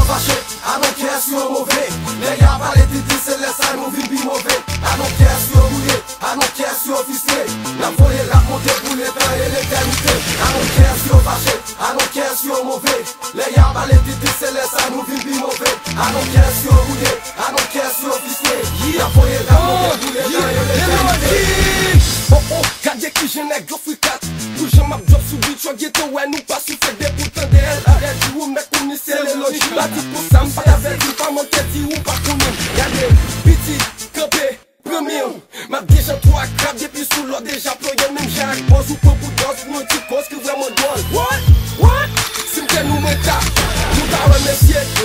vache, I don't care si yo mauvais. Les gars parlent de c'est les ça nous vin bi mauvais. I don't care si yo roulé, I don't care si yo ficelé. La voye la monte pour l'état et l'éternité. I don't care si yo vache, I don't care si yo mauvais. Les gars parlent de c'est les ça nous vin bi mauvais. I don't care si yo roulé, I don't care si yo ficelé. La voye la monte pour l'état et l'éternité. Oh oh, gade ki jenek go frikat. Pou jen map drop sou bit, yo ghetto wè nou pas sou fèk de poutan de el. Arrête di ou mèk ou ni se le logi. Bati pou sam, pa la vel di pa manke di ou pa kounen. Gade, biti, kampe, premi ou. Map dejan 3 krab, depi sou lò deja ploye mèm jak. Boz ou pou dos, nou ti kos ki vreman doan. What? Simte nou mwen ta, nou ta wè mè siet.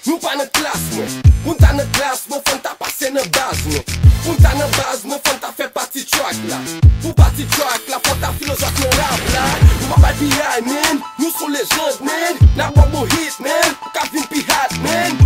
Nou pa nan klas mwen. Poun ta nan klas, mwen fon ta pase nan baz mwen. Poun ta nan baz, mwen fon ta fè pati track la. Pou pati track la, fon ta filozof nan rap la. Nou pa bad behind men, nou son lejand men. Na bon hit men, pou ka vin pi hat men.